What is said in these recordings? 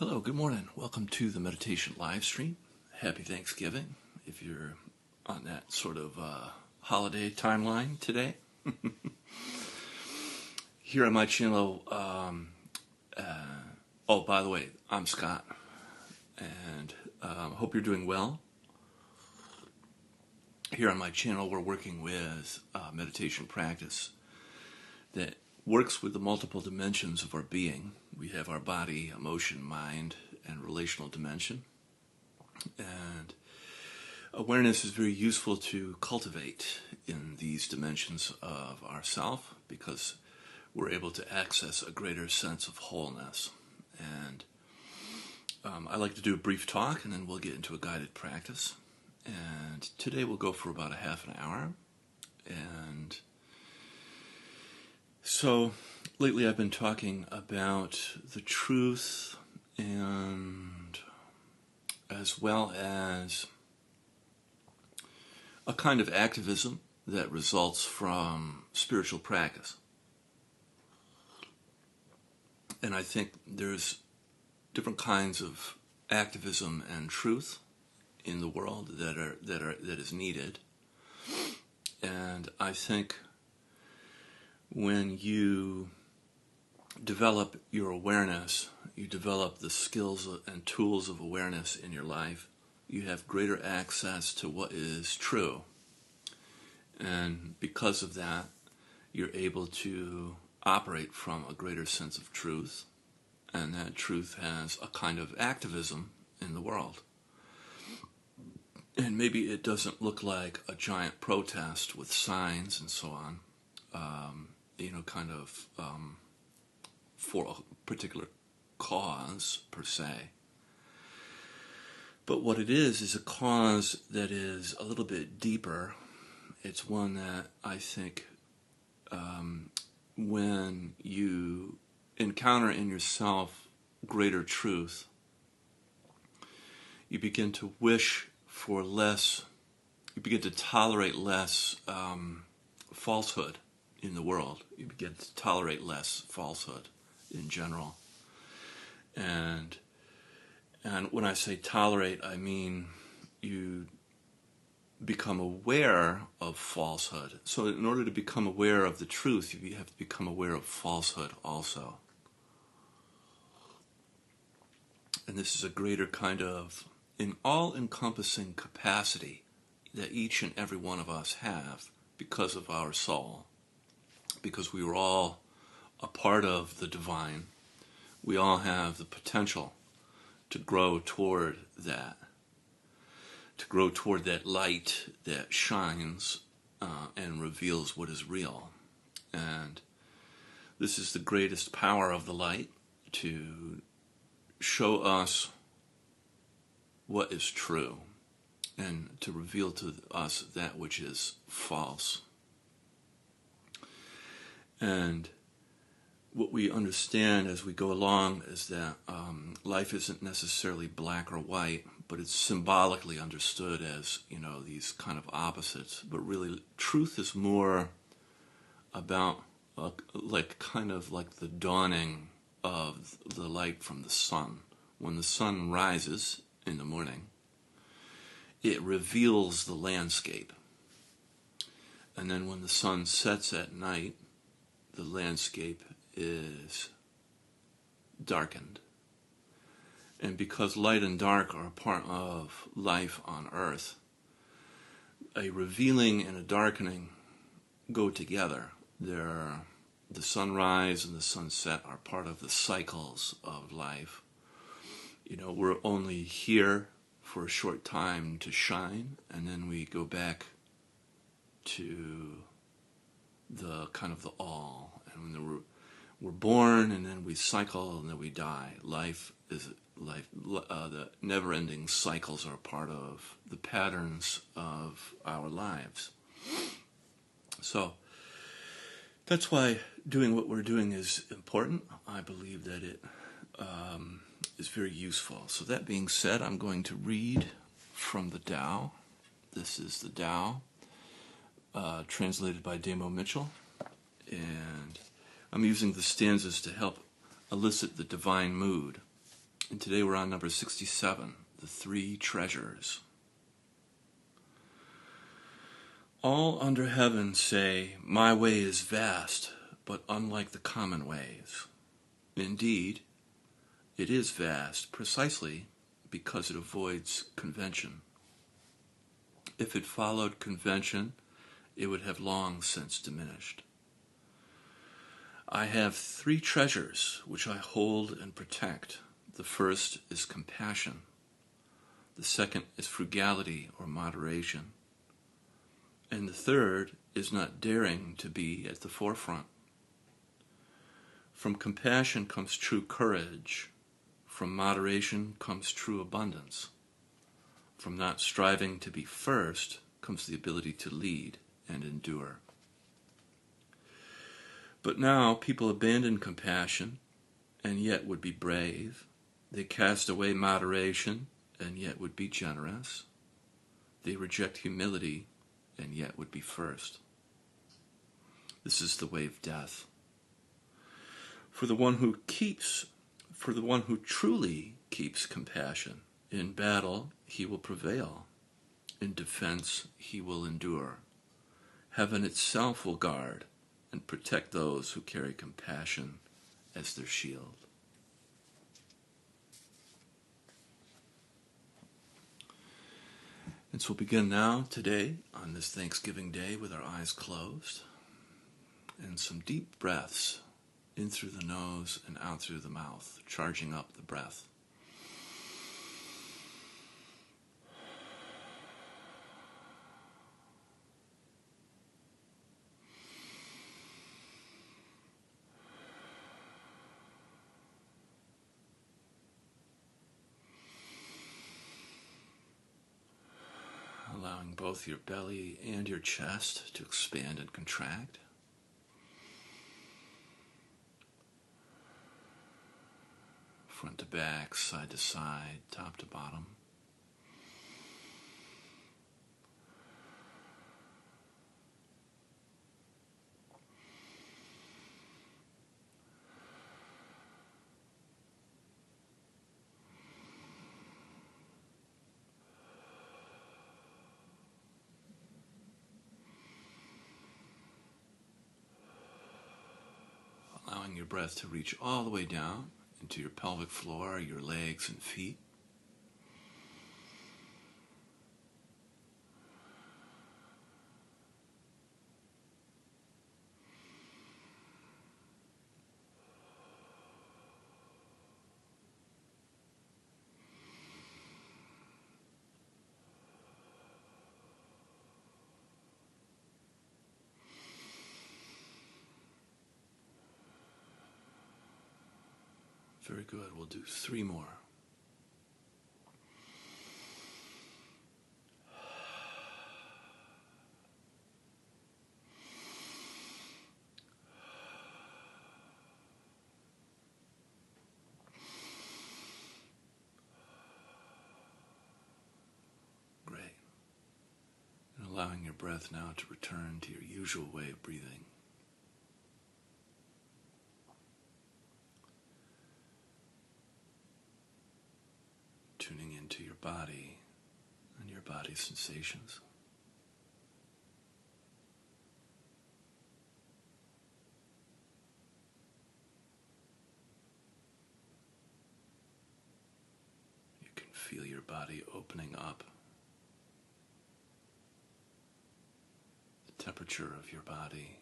Hello, good morning. Welcome to the meditation live stream. Happy Thanksgiving if you're on that sort of holiday timeline today. Here on my channel, by the way, I'm Scott, and hope you're doing well. Here on my channel, we're working with meditation practice that works with the multiple dimensions of our being. We have our body, emotion, mind, and relational dimension. And awareness is very useful to cultivate in these dimensions of ourself because we're able to access a greater sense of wholeness. And I like to do a brief talk and then we'll get into a guided practice. And today we'll go for about a half an hour. And so lately I've been talking about the truth and as well as a kind of activism that results from spiritual practice. And I think there's different kinds of activism and truth in the world that is needed. And I think when you develop your awareness, you develop the skills and tools of awareness in your life, you have greater access to what is true. And because of that, you're able to operate from a greater sense of truth, and that truth has a kind of activism in the world. And maybe it doesn't look like a giant protest with signs and so on, for a particular cause per se. But what it is a cause that is a little bit deeper. It's one that I think when you encounter in yourself greater truth, you begin to wish for less, you begin to tolerate less falsehood in the world. You begin to tolerate less falsehood in general. And when I say tolerate, I mean you become aware of falsehood. So in order to become aware of the truth, you have to become aware of falsehood also. And this is a greater kind of an all-encompassing capacity that each and every one of us have because of our soul. Because we were all a part of the divine. We all have the potential to grow toward that. To grow toward that light that shines and reveals what is real. And this is the greatest power of the light, to show us what is true and to reveal to us that which is false. And what we understand as we go along is that life isn't necessarily black or white, but it's symbolically understood as, these kind of opposites. But really, truth is more about kind of like the dawning of the light from the sun. When the sun rises in the morning, it reveals the landscape. And then when the sun sets at night, the landscape is darkened. And because light and dark are a part of life on earth, a revealing and a darkening go together. The sunrise and the sunset are part of the cycles of life. We're only here for a short time to shine, and then we go back to the kind of the all. And when we're born, and then we cycle, and then we die. Life is life. The never-ending cycles are part of the patterns of our lives. So that's why doing what we're doing is important. I believe that it is very useful. So that being said, I'm going to read from the Tao. This is the Tao, translated by Damo Mitchell. And I'm using the stanzas to help elicit the divine mood. And today we're on number 67, The Three Treasures. All under heaven say, my way is vast, but unlike the common ways. Indeed, it is vast precisely because it avoids convention. If it followed convention, it would have long since diminished. I have three treasures which I hold and protect. The first is compassion. The second is frugality or moderation. And the third is not daring to be at the forefront. From compassion comes true courage. From moderation comes true abundance. From not striving to be first comes the ability to lead and endure. But now people abandon compassion and yet would be brave. They cast away moderation and yet would be generous. They reject humility and yet would be first. This is the way of death. For the one who truly keeps compassion, in battle he will prevail. In defense he will endure. Heaven itself will guard and protect those who carry compassion as their shield. And so we'll begin now, today, on this Thanksgiving Day, with our eyes closed, and some deep breaths in through the nose and out through the mouth, charging up the breath. Allowing both your belly and your chest to expand and contract. Front to back, side to side, top to bottom. Allowing your breath to reach all the way down into your pelvic floor, your legs and feet. Very good. We'll do 3 more. Great. And allowing your breath now to return to your usual way of breathing. Tuning into your body and your body's sensations. You can feel your body opening up. The temperature of your body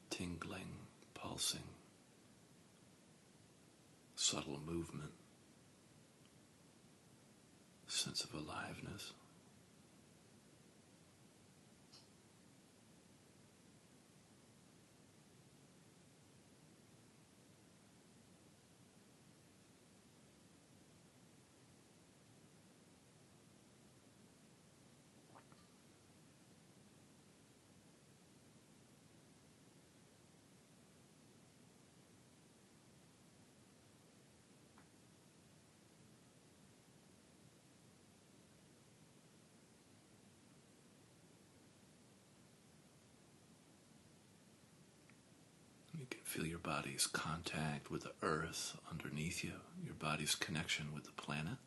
tingling, pulsing, subtle movement. Sense of aliveness. Feel your body's contact with the earth underneath you, your body's connection with the planet.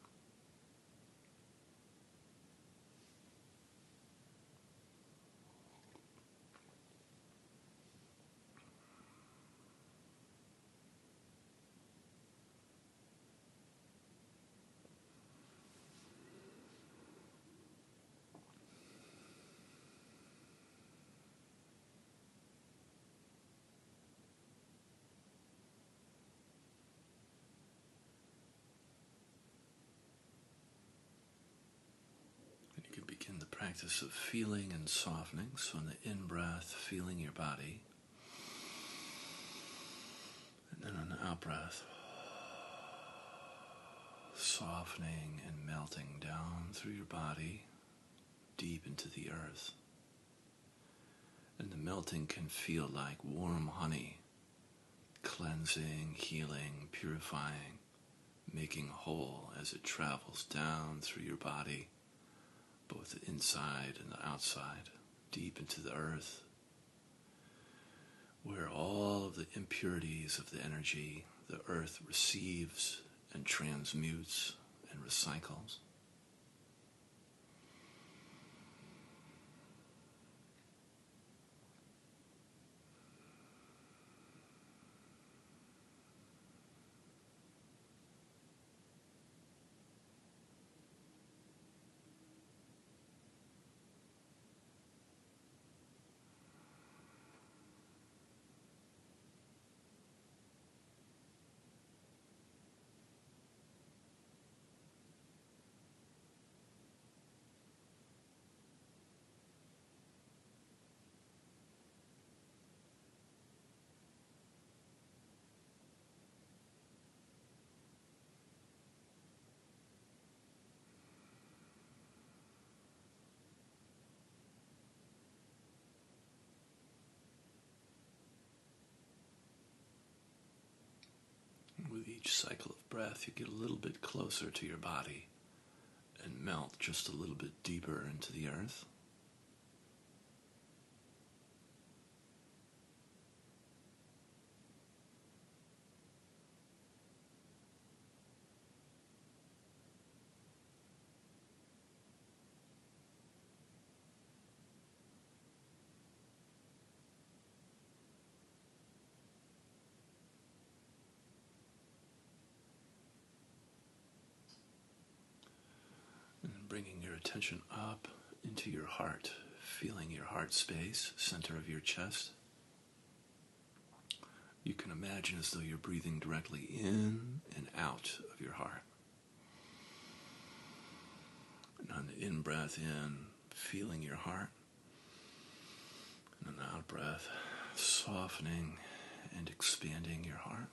And you can begin the practice of feeling and softening. So on the in-breath, feeling your body. And then on the out-breath, softening and melting down through your body, deep into the earth. And the melting can feel like warm honey, cleansing, healing, purifying, making whole as it travels down through your body, both the inside and the outside, deep into the earth, where all of the impurities of the energy the earth receives and transmutes and recycles. With each cycle of breath, you get a little bit closer to your body and melt just a little bit deeper into the earth. And bringing your attention up into your heart, feeling your heart space, center of your chest. You can imagine as though you're breathing directly in and out of your heart. And on the in-breath in, feeling your heart. And on the out-breath, softening and expanding your heart.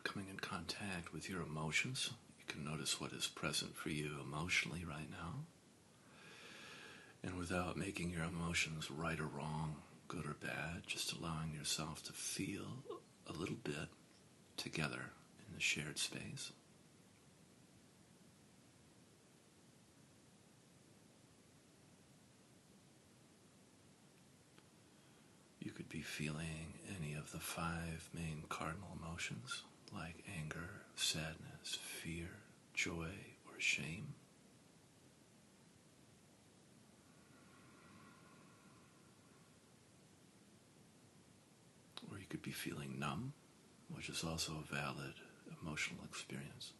Coming in contact with your emotions. You can notice what is present for you emotionally right now. And without making your emotions right or wrong, good or bad, just allowing yourself to feel a little bit together in the shared space. You could be feeling any of the 5 main cardinal emotions like anger, sadness, fear, joy, or shame. Or you could be feeling numb, which is also a valid emotional experience.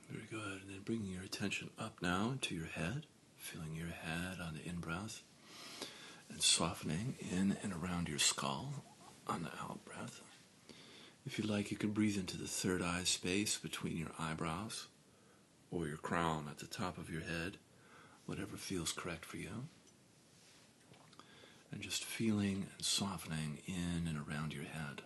Very good. And then bringing your attention up now into your head, feeling your head on the in-breath, and softening in and around your skull on the out-breath. If you like, you can breathe into the third eye space between your eyebrows or your crown at the top of your head, whatever feels correct for you. And just feeling and softening in and around your head.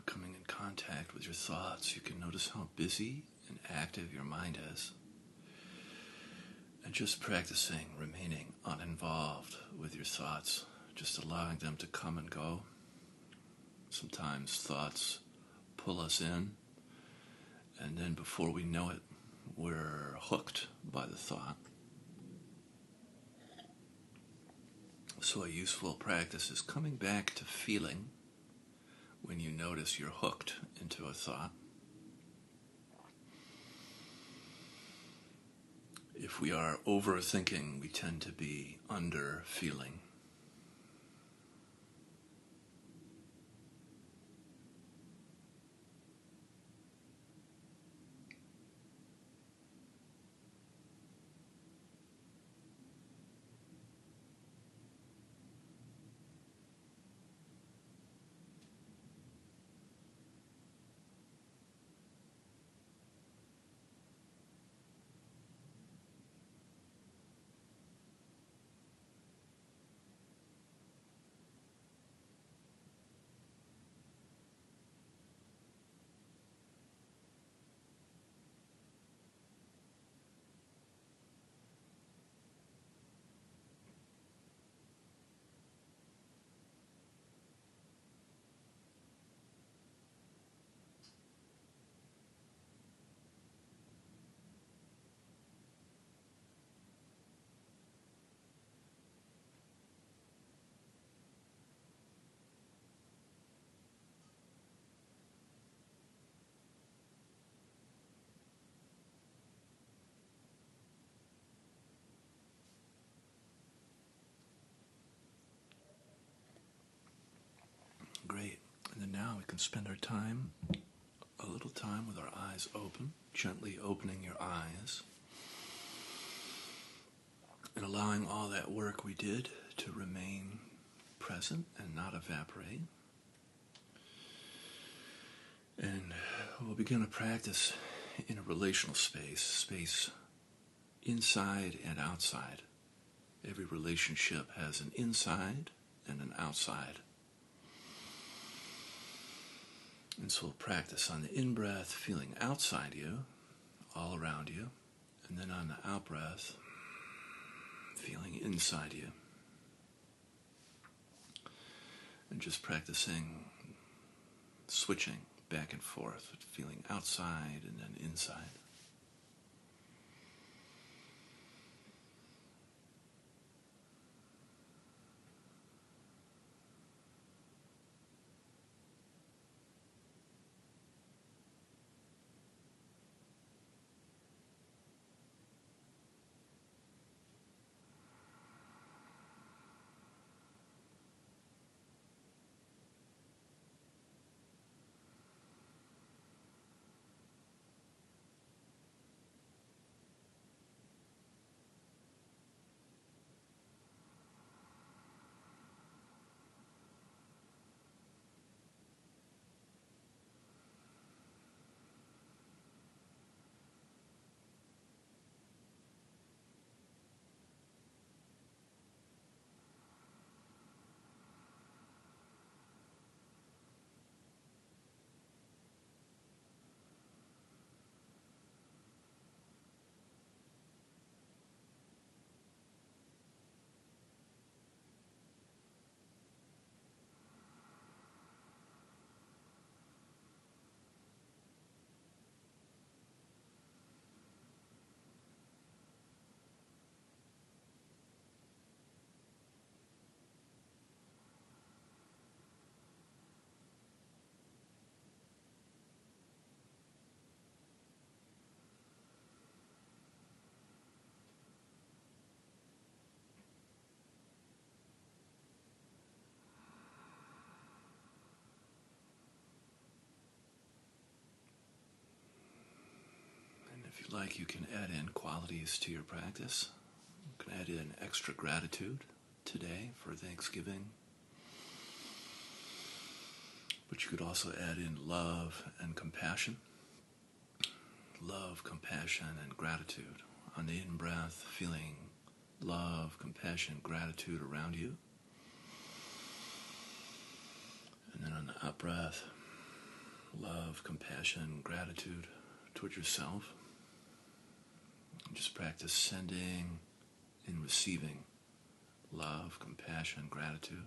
Coming in contact with your thoughts, you can notice how busy and active your mind is. And just practicing remaining uninvolved with your thoughts, just allowing them to come and go. Sometimes thoughts pull us in, and then before we know it, we're hooked by the thought. So a useful practice is coming back to feeling when you notice you're hooked into a thought. If we are overthinking, we tend to be under feeling. can spend our time, a little time with our eyes open, gently opening your eyes, and allowing all that work we did to remain present and not evaporate. And we'll begin a practice in a relational space inside and outside. Every relationship has an inside and an outside. And so we'll practice on the in-breath, feeling outside you, all around you, and then on the out-breath, feeling inside you. And just practicing switching back and forth, feeling outside and then inside. If you like, you can add in qualities to your practice. You can add in extra gratitude today for Thanksgiving. But you could also add in love and compassion. Love, compassion, and gratitude. On the in-breath, feeling love, compassion, gratitude around you. And then on the out-breath, love, compassion, gratitude toward yourself. Just practice sending and receiving love, compassion, gratitude.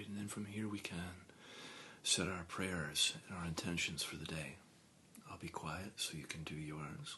And then from here we can set our prayers and our intentions for the day. I'll be quiet so you can do yours.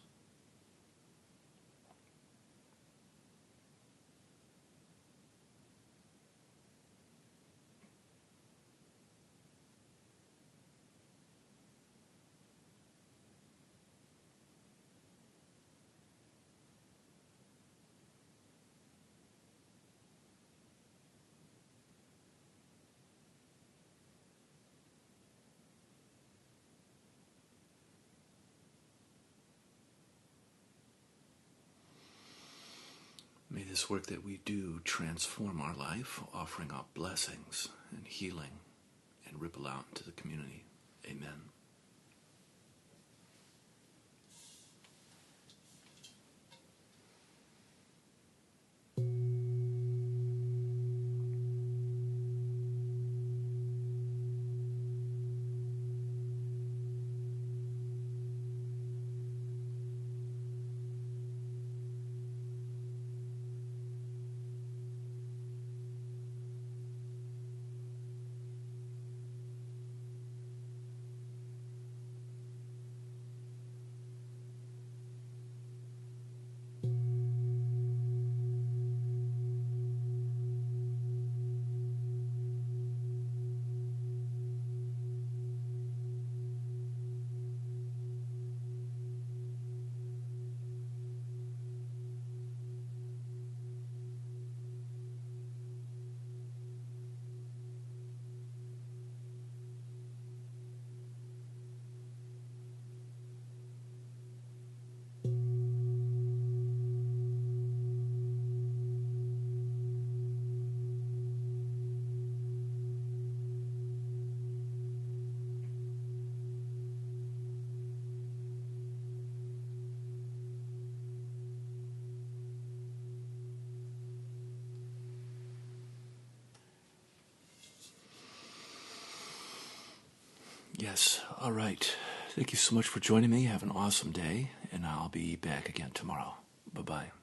May this work that we do transform our life, offering up blessings and healing, and ripple out into the community. Amen. Yes, all right. Thank you so much for joining me. Have an awesome day, and I'll be back again tomorrow. Bye-bye.